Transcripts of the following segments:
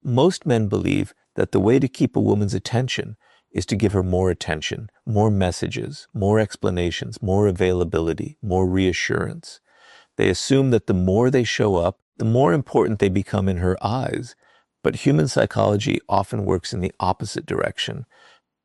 Most men believe that the way to keep a woman's attention is to give her more attention, more messages, more explanations, more availability, more reassurance. They assume that the more they show up, the more important they become in her eyes. But human psychology often works in the opposite direction.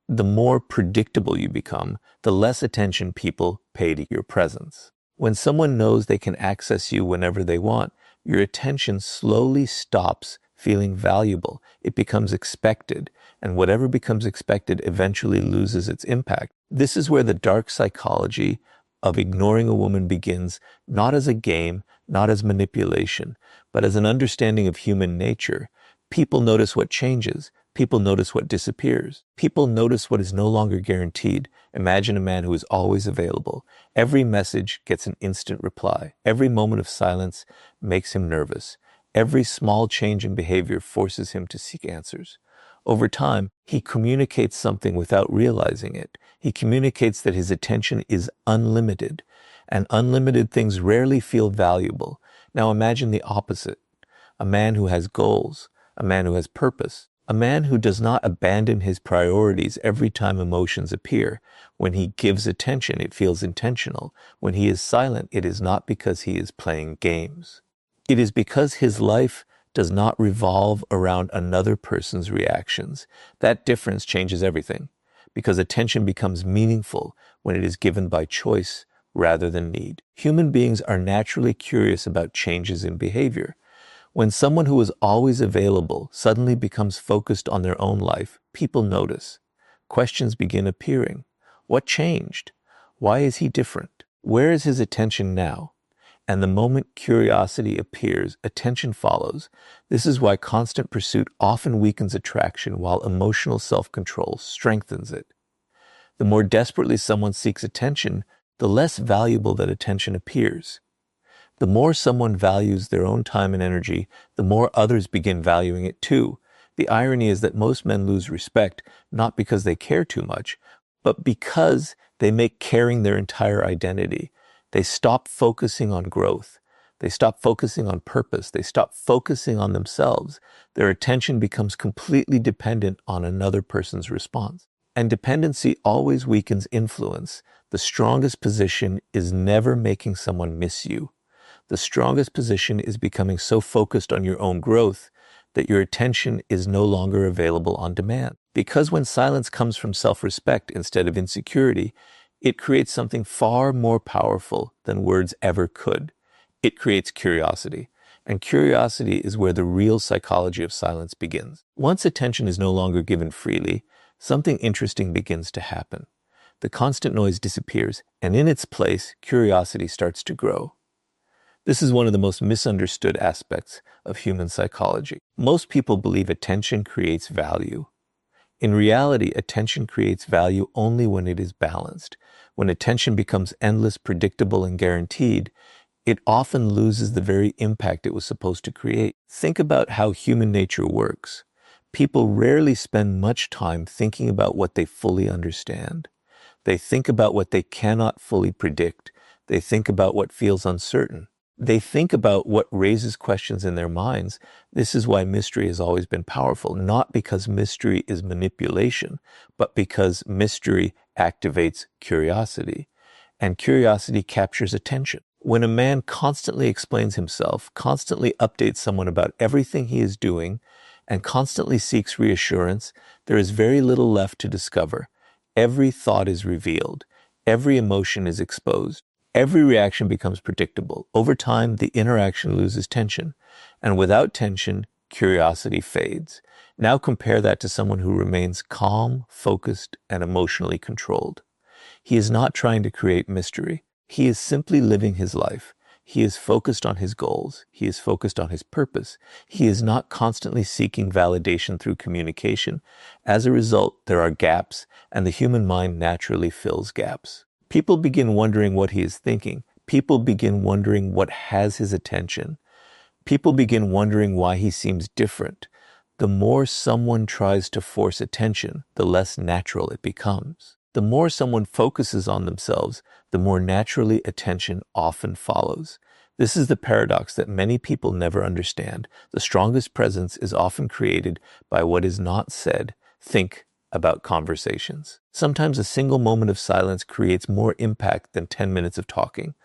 The more predictable you become, the less attention people pay to your presence. When someone knows they can access you whenever they want, your attention slowly stops feeling valuable. It becomes expected, and whatever becomes expected eventually loses its impact. This is where the dark psychology of ignoring a woman begins, not as a game, not as manipulation, but as an understanding of human nature. People notice what changes. People notice what disappears. People notice what is no longer guaranteed. Imagine a man who is always available. Every message gets an instant reply. Every moment of silence makes him nervous. Every small change in behavior forces him to seek answers. Over time, he communicates something without realizing it. He communicates that his attention is unlimited, and unlimited things rarely feel valuable. Now imagine the opposite. A man who has goals, a man who has purpose, a man who does not abandon his priorities every time emotions appear. When he gives attention, it feels intentional. When he is silent, it is not because he is playing games. It is because his life does not revolve around another person's reactions. That difference changes everything, because attention becomes meaningful when it is given by choice rather than need. Human beings are naturally curious about changes in behavior. When someone who is always available suddenly becomes focused on their own life, people notice. Questions begin appearing. What changed? Why is he different? Where is his attention now? And the moment curiosity appears, attention follows. This is why constant pursuit often weakens attraction, while emotional self-control strengthens it. The more desperately someone seeks attention, the less valuable that attention appears. The more someone values their own time and energy, the more others begin valuing it too. The irony is that most men lose respect, not because they care too much, but because they make caring their entire identity. They stop focusing on growth. They stop focusing on purpose. They stop focusing on themselves. Their attention becomes completely dependent on another person's response. And dependency always weakens influence. The strongest position is never making someone miss you. The strongest position is becoming so focused on your own growth that your attention is no longer available on demand. Because when silence comes from self-respect instead of insecurity, it creates something far more powerful than words ever could. It creates curiosity. And curiosity is where the real psychology of silence begins. Once attention is no longer given freely, something interesting begins to happen. The constant noise disappears, and in its place, curiosity starts to grow. This is one of the most misunderstood aspects of human psychology. Most people believe attention creates value. In reality, attention creates value only when it is balanced. When attention becomes endless, predictable, and guaranteed, it often loses the very impact it was supposed to create. Think about how human nature works. People rarely spend much time thinking about what they fully understand. They think about what they cannot fully predict. They think about what feels uncertain. They think about what raises questions in their minds. This is why mystery has always been powerful, not because mystery is manipulation, but because mystery activates curiosity, and curiosity captures attention. When a man constantly explains himself, constantly updates someone about everything he is doing, and constantly seeks reassurance, there is very little left to discover. Every thought is revealed. Every emotion is exposed. Every reaction becomes predictable. Over time, the interaction loses tension. And without tension, curiosity fades. Now compare that to someone who remains calm, focused, and emotionally controlled. He is not trying to create mystery. He is simply living his life. He is focused on his goals. He is focused on his purpose. He is not constantly seeking validation through communication. As a result, there are gaps, and the human mind naturally fills gaps. People begin wondering what he is thinking. People begin wondering what has his attention. People begin wondering why he seems different. The more someone tries to force attention, the less natural it becomes. The more someone focuses on themselves, the more naturally attention often follows. This is the paradox that many people never understand. The strongest presence is often created by what is not said. Think about conversations. Sometimes a single moment of silence creates more impact than 10 minutes of talking.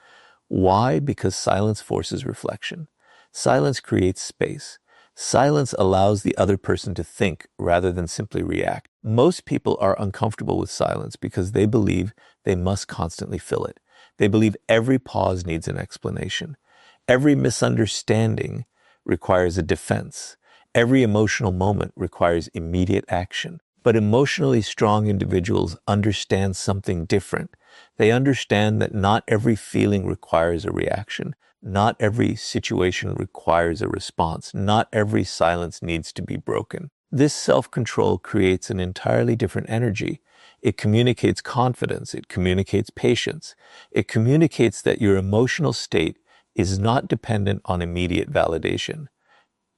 Why? Because silence forces reflection. Silence creates space. Silence allows the other person to think rather than simply react. Most people are uncomfortable with silence because they believe they must constantly fill it. They believe every pause needs an explanation. Every misunderstanding requires a defense. Every emotional moment requires immediate action. But emotionally strong individuals understand something different. They understand that not every feeling requires a reaction. Not every situation requires a response. Not every silence needs to be broken. This self-control creates an entirely different energy. It communicates confidence. It communicates patience. It communicates that your emotional state is not dependent on immediate validation.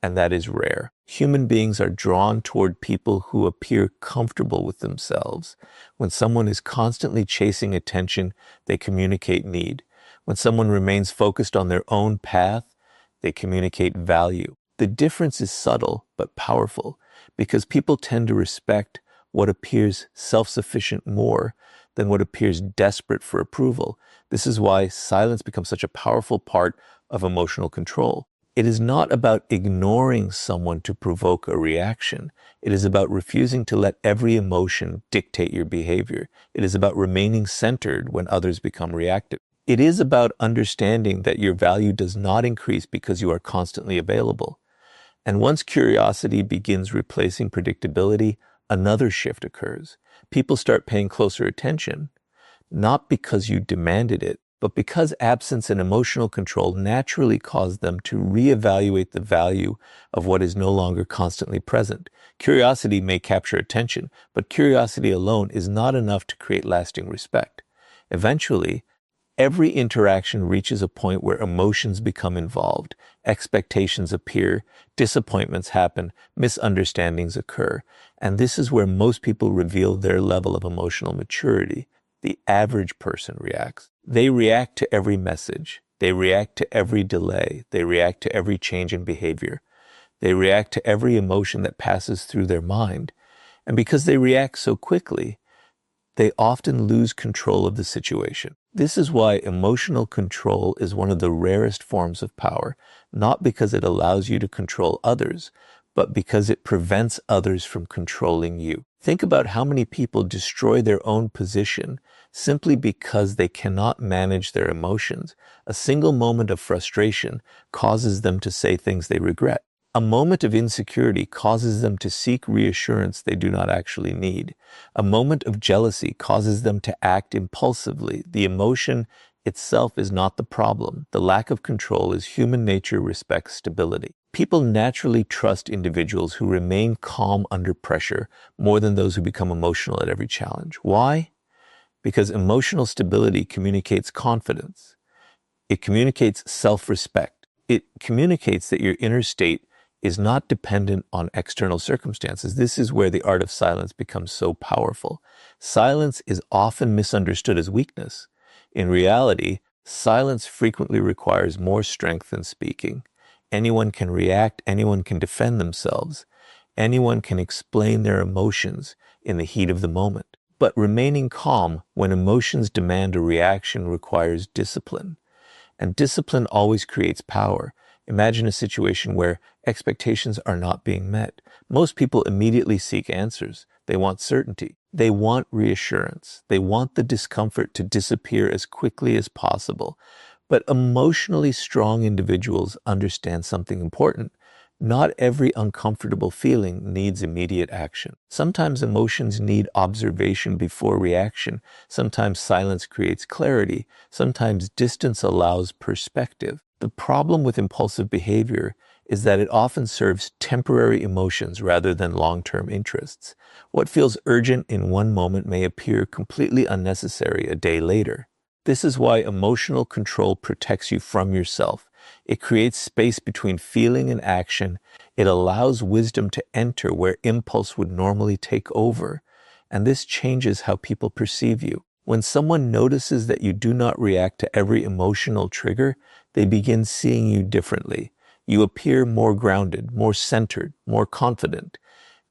And that is rare. Human beings are drawn toward people who appear comfortable with themselves. When someone is constantly chasing attention, they communicate need. When someone remains focused on their own path, they communicate value. The difference is subtle but powerful because people tend to respect what appears self-sufficient more than what appears desperate for approval. This is why silence becomes such a powerful part of emotional control. It is not about ignoring someone to provoke a reaction. It is about refusing to let every emotion dictate your behavior. It is about remaining centered when others become reactive. It is about understanding that your value does not increase because you are constantly available. And once curiosity begins replacing predictability, another shift occurs. People start paying closer attention, not because you demanded it, but because absence and emotional control naturally cause them to reevaluate the value of what is no longer constantly present. Curiosity may capture attention, but curiosity alone is not enough to create lasting respect. Eventually, every interaction reaches a point where emotions become involved, expectations appear, disappointments happen, misunderstandings occur, and this is where most people reveal their level of emotional maturity. The average person reacts. They react to every message. They react to every delay. They react to every change in behavior. They react to every emotion that passes through their mind. And because they react so quickly, they often lose control of the situation. This is why emotional control is one of the rarest forms of power, not because it allows you to control others, but because it prevents others from controlling you. Think about how many people destroy their own position simply because they cannot manage their emotions. A single moment of frustration causes them to say things they regret. A moment of insecurity causes them to seek reassurance they do not actually need. A moment of jealousy causes them to act impulsively. The emotion itself is not the problem. The lack of control is human nature respects stability. People naturally trust individuals who remain calm under pressure more than those who become emotional at every challenge. Why? Because emotional stability communicates confidence. It communicates self-respect. It communicates that your inner state is not dependent on external circumstances. This is where the art of silence becomes so powerful. Silence is often misunderstood as weakness. In reality, silence frequently requires more strength than speaking. Anyone can react, anyone can defend themselves, anyone can explain their emotions in the heat of the moment. But remaining calm when emotions demand a reaction requires discipline. And discipline always creates power. Imagine a situation where expectations are not being met. Most people immediately seek answers. They want certainty. They want reassurance. They want the discomfort to disappear as quickly as possible. But emotionally strong individuals understand something important. Not every uncomfortable feeling needs immediate action. Sometimes emotions need observation before reaction. Sometimes silence creates clarity. Sometimes distance allows perspective. The problem with impulsive behavior is that it often serves temporary emotions rather than long-term interests. What feels urgent in one moment may appear completely unnecessary a day later. This is why emotional control protects you from yourself. It creates space between feeling and action. It allows wisdom to enter where impulse would normally take over. And this changes how people perceive you. When someone notices that you do not react to every emotional trigger, They begin seeing you differently. You appear more grounded, more centered, more confident,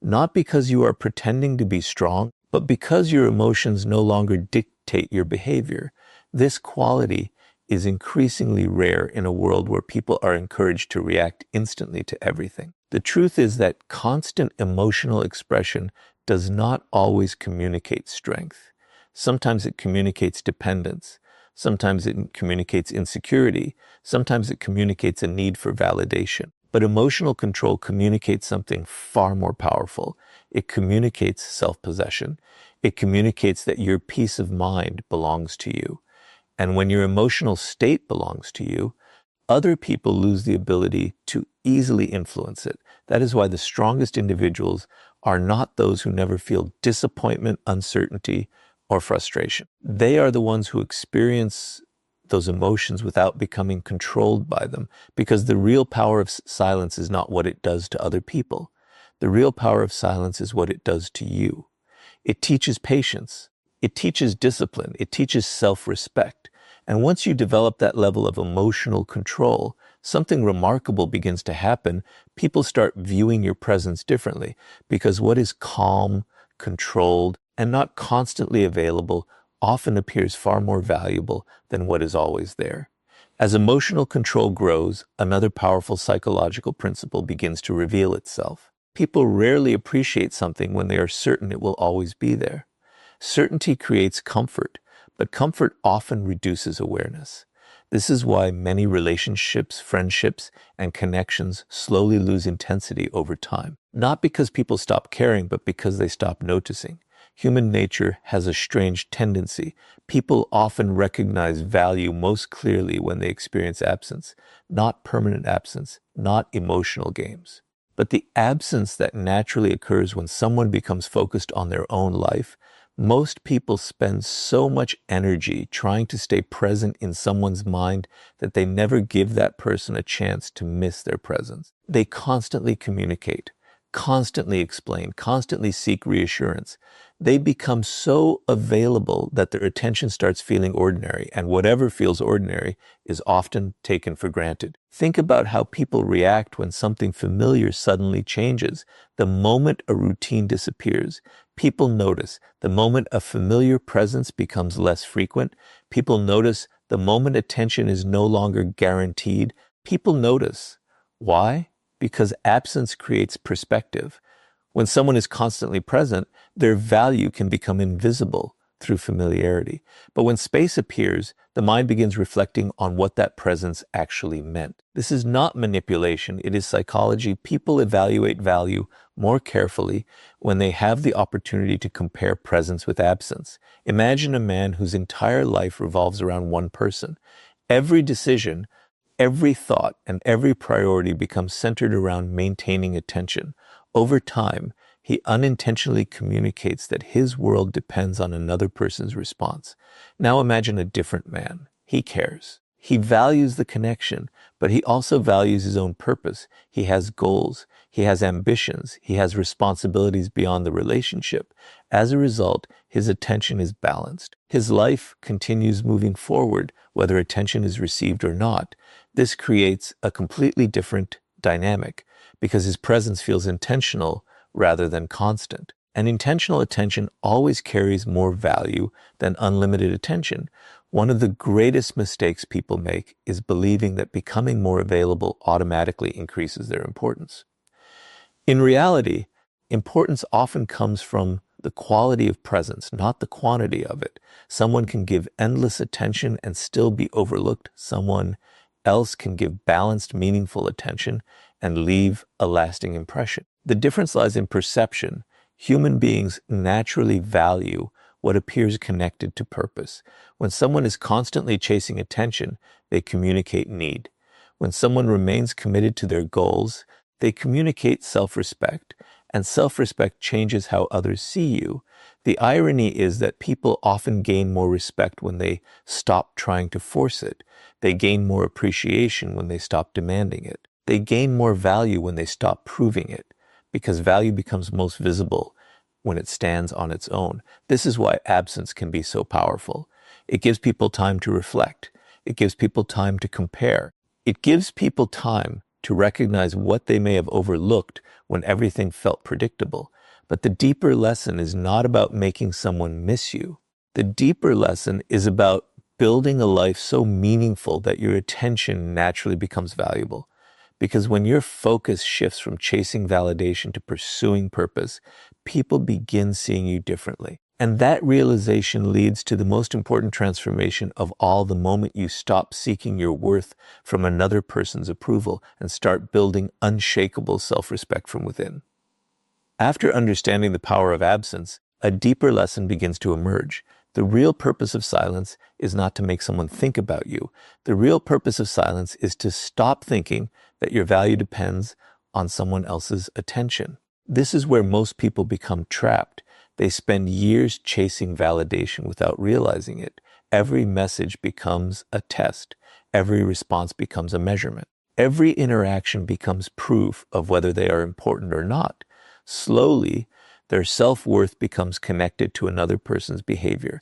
not because you are pretending to be strong, but because your emotions no longer dictate your behavior. This quality is increasingly rare in a world where people are encouraged to react instantly to everything. The truth is that constant emotional expression does not always communicate strength. Sometimes it communicates dependence. Sometimes it communicates insecurity. Sometimes it communicates a need for validation. But emotional control communicates something far more powerful. It communicates self-possession. It communicates that your peace of mind belongs to you. And when your emotional state belongs to you, other people lose the ability to easily influence it. That is why the strongest individuals are not those who never feel disappointment, uncertainty, or frustration. They are the ones who experience those emotions without becoming controlled by them, because the real power of silence is not what it does to other people. The real power of silence is what it does to you. It teaches patience. It teaches discipline. It teaches self-respect. And once you develop that level of emotional control, something remarkable begins to happen. People start viewing your presence differently, because what is calm, controlled, and not constantly available often appears far more valuable than what is always there. As emotional control grows, another powerful psychological principle begins to reveal itself. People rarely appreciate something when they are certain it will always be there. Certainty creates comfort, but comfort often reduces awareness. This is why many relationships, friendships, and connections slowly lose intensity over time. Not because people stop caring, but because they stop noticing. Human nature has a strange tendency. People often recognize value most clearly when they experience absence, not permanent absence, not emotional games. But the absence that naturally occurs when someone becomes focused on their own life, most people spend so much energy trying to stay present in someone's mind that they never give that person a chance to miss their presence. They constantly communicate, constantly explain, constantly seek reassurance. They become so available that their attention starts feeling ordinary, and whatever feels ordinary is often taken for granted. Think about how people react when something familiar suddenly changes. The moment a routine disappears, people notice. The moment a familiar presence becomes less frequent, people notice. The moment attention is no longer guaranteed, people notice. Why? Because absence creates perspective. When someone is constantly present, their value can become invisible through familiarity. But when space appears, the mind begins reflecting on what that presence actually meant. This is not manipulation, it is psychology. People evaluate value more carefully when they have the opportunity to compare presence with absence. Imagine a man whose entire life revolves around one person. Every decision, every thought, and every priority becomes centered around maintaining attention. Over time, he unintentionally communicates that his world depends on another person's response. Now imagine a different man. He cares. He values the connection, but he also values his own purpose. He has goals. He has ambitions. He has responsibilities beyond the relationship. As a result, his attention is balanced. His life continues moving forward, whether attention is received or not. This creates a completely different dynamic because his presence feels intentional rather than constant. And intentional attention always carries more value than unlimited attention. One of the greatest mistakes people make is believing that becoming more available automatically increases their importance. In reality, importance often comes from the quality of presence, not the quantity of it. Someone can give endless attention and still be overlooked. Someone else can give balanced, meaningful attention and leave a lasting impression. The difference lies in perception. Human beings naturally value what appears connected to purpose. When someone is constantly chasing attention, they communicate need. When someone remains committed to their goals, they communicate self-respect, and self-respect changes how others see you. The irony is that people often gain more respect when they stop trying to force it. They gain more appreciation when they stop demanding it. They gain more value when they stop proving it, because value becomes most visible when it stands on its own. This is why absence can be so powerful. It gives people time to reflect. It gives people time to compare. It gives people time to recognize what they may have overlooked when everything felt predictable. But the deeper lesson is not about making someone miss you. The deeper lesson is about building a life so meaningful that your attention naturally becomes valuable. Because when your focus shifts from chasing validation to pursuing purpose, people begin seeing you differently. And that realization leads to the most important transformation of all, the moment you stop seeking your worth from another person's approval and start building unshakable self-respect from within. After understanding the power of absence, a deeper lesson begins to emerge. The real purpose of silence is not to make someone think about you. The real purpose of silence is to stop thinking that your value depends on someone else's attention. This is where most people become trapped. They spend years chasing validation without realizing it. Every message becomes a test. Every response becomes a measurement. Every interaction becomes proof of whether they are important or not. Slowly, their self-worth becomes connected to another person's behavior.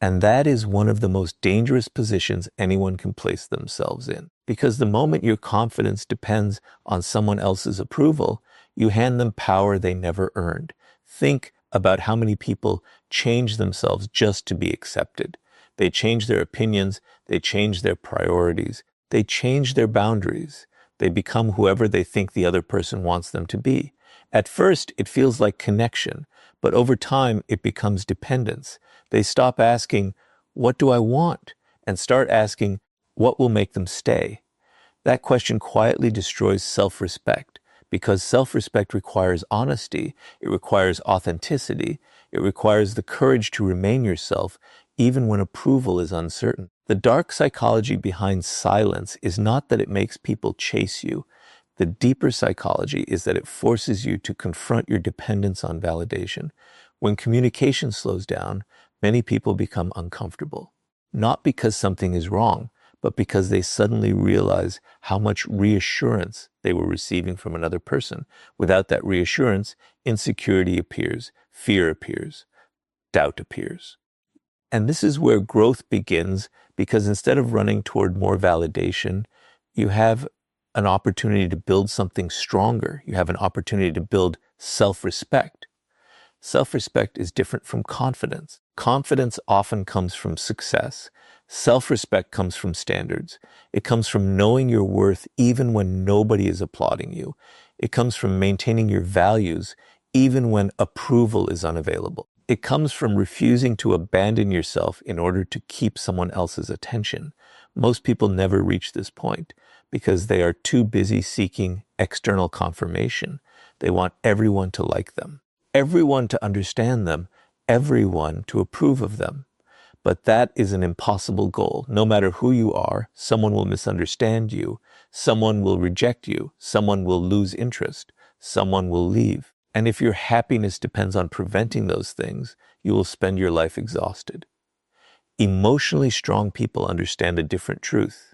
And that is one of the most dangerous positions anyone can place themselves in. Because the moment your confidence depends on someone else's approval, you hand them power they never earned. Think about how many people change themselves just to be accepted. They change their opinions, they change their priorities, they change their boundaries. They become whoever they think the other person wants them to be. At first, it feels like connection, but over time, it becomes dependence. They stop asking, "What do I want?" and start asking, "What will make them stay?" That question quietly destroys self-respect, because self-respect requires honesty, it requires authenticity, it requires the courage to remain yourself even when approval is uncertain. The dark psychology behind silence is not that it makes people chase you. The deeper psychology is that it forces you to confront your dependence on validation. When communication slows down, many people become uncomfortable, not because something is wrong, but because they suddenly realize how much reassurance they were receiving from another person. Without that reassurance, insecurity appears, fear appears, doubt appears. And this is where growth begins, because instead of running toward more validation, you have an opportunity to build something stronger. You have an opportunity to build self-respect. Self-respect is different from confidence. Confidence often comes from success. Self-respect comes from standards. It comes from knowing your worth even when nobody is applauding you. It comes from maintaining your values even when approval is unavailable. It comes from refusing to abandon yourself in order to keep someone else's attention. Most people never reach this point because they are too busy seeking external confirmation. They want everyone to like them, everyone to understand them, everyone to approve of them. But that is an impossible goal. No matter who you are, someone will misunderstand you, someone will reject you, someone will lose interest, someone will leave. And if your happiness depends on preventing those things, you will spend your life exhausted. Emotionally strong people understand a different truth.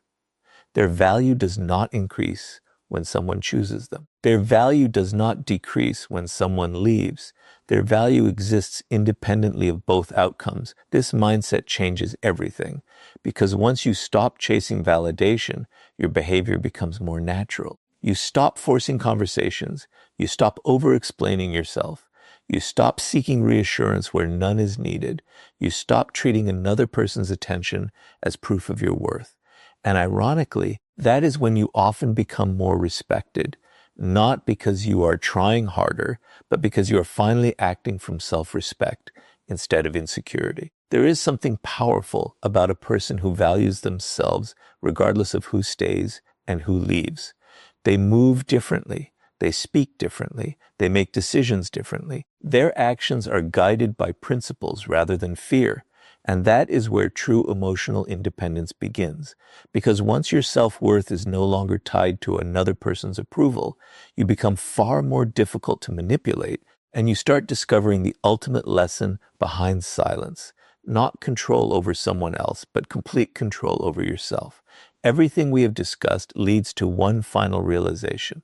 Their value does not increase when someone chooses them. Their value does not decrease when someone leaves. Their value exists independently of both outcomes. This mindset changes everything, because once you stop chasing validation, your behavior becomes more natural. You stop forcing conversations. You stop over-explaining yourself. You stop seeking reassurance where none is needed. You stop treating another person's attention as proof of your worth. And ironically, that is when you often become more respected, not because you are trying harder, but because you are finally acting from self-respect instead of insecurity. There is something powerful about a person who values themselves regardless of who stays and who leaves. They move differently. They speak differently. They make decisions differently. Their actions are guided by principles rather than fear. And that is where true emotional independence begins. Because once your self-worth is no longer tied to another person's approval, you become far more difficult to manipulate, and you start discovering the ultimate lesson behind silence. Not control over someone else, but complete control over yourself. Everything we have discussed leads to one final realization.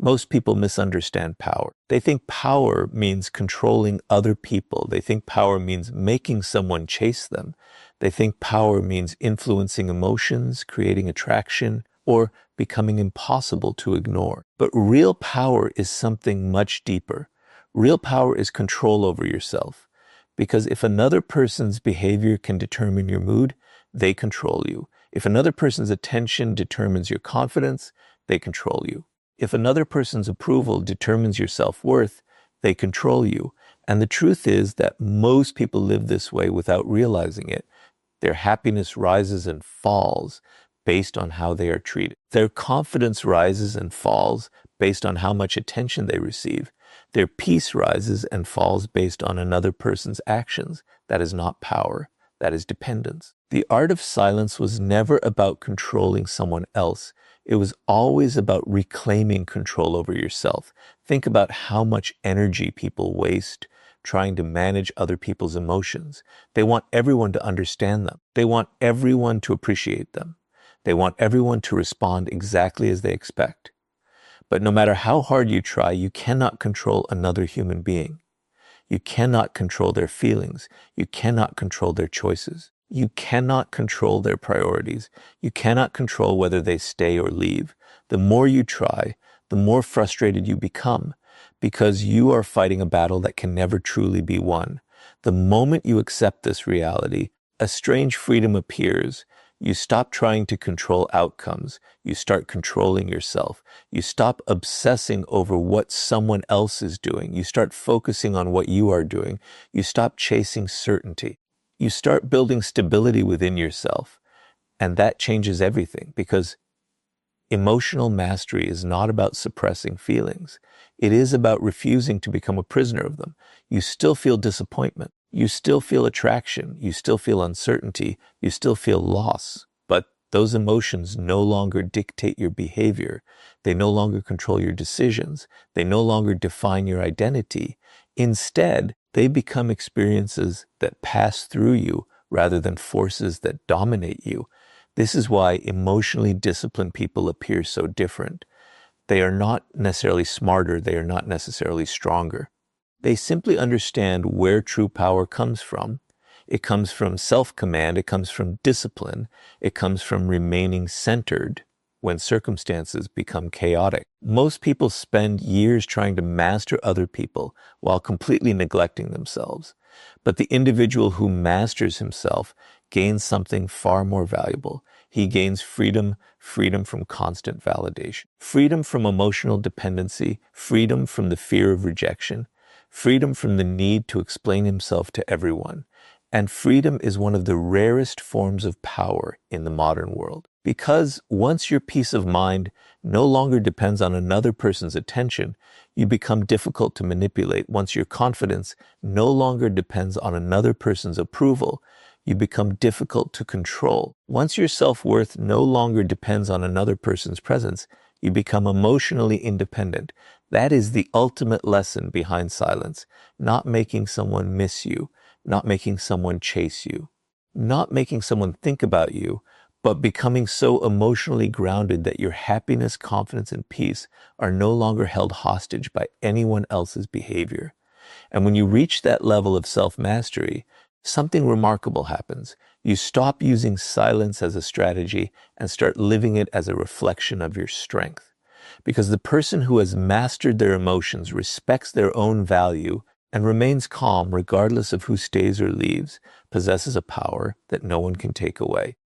Most people misunderstand power. They think power means controlling other people. They think power means making someone chase them. They think power means influencing emotions, creating attraction, or becoming impossible to ignore. But real power is something much deeper. Real power is control over yourself. Because if another person's behavior can determine your mood, they control you. If another person's attention determines your confidence, they control you. If another person's approval determines your self-worth, they control you. And the truth is that most people live this way without realizing it. Their happiness rises and falls based on how they are treated. Their confidence rises and falls based on how much attention they receive. Their peace rises and falls based on another person's actions. That is not power. That is dependence. The art of silence was never about controlling someone else. It was always about reclaiming control over yourself. Think about how much energy people waste trying to manage other people's emotions. They want everyone to understand them. They want everyone to appreciate them. They want everyone to respond exactly as they expect. But no matter how hard you try, you cannot control another human being. You cannot control their feelings. You cannot control their choices. You cannot control their priorities. You cannot control whether they stay or leave. The more you try, the more frustrated you become because you are fighting a battle that can never truly be won. The moment you accept this reality, a strange freedom appears. You stop trying to control outcomes. You start controlling yourself. You stop obsessing over what someone else is doing. You start focusing on what you are doing. You stop chasing certainty. You start building stability within yourself. And that changes everything because emotional mastery is not about suppressing feelings. It is about refusing to become a prisoner of them. You still feel disappointment. You still feel attraction. You still feel uncertainty. You still feel loss. But those emotions no longer dictate your behavior. They no longer control your decisions. They no longer define your identity. Instead, they become experiences that pass through you rather than forces that dominate you. This is why emotionally disciplined people appear so different. They are not necessarily smarter. They are not necessarily stronger. They simply understand where true power comes from. It comes from self-command. It comes from discipline. It comes from remaining centered when circumstances become chaotic. Most people spend years trying to master other people while completely neglecting themselves. But the individual who masters himself gains something far more valuable. He gains freedom, freedom from constant validation, freedom from emotional dependency, freedom from the fear of rejection, freedom from the need to explain himself to everyone. And freedom is one of the rarest forms of power in the modern world. Because once your peace of mind no longer depends on another person's attention, you become difficult to manipulate. Once your confidence no longer depends on another person's approval, you become difficult to control. Once your self-worth no longer depends on another person's presence, you become emotionally independent. That is the ultimate lesson behind silence. Not making someone miss you, not making someone chase you, not making someone think about you, but becoming so emotionally grounded that your happiness, confidence, and peace are no longer held hostage by anyone else's behavior. And when you reach that level of self-mastery, something remarkable happens. You stop using silence as a strategy and start living it as a reflection of your strength. Because the person who has mastered their emotions respects their own value and remains calm regardless of who stays or leaves, possesses a power that no one can take away.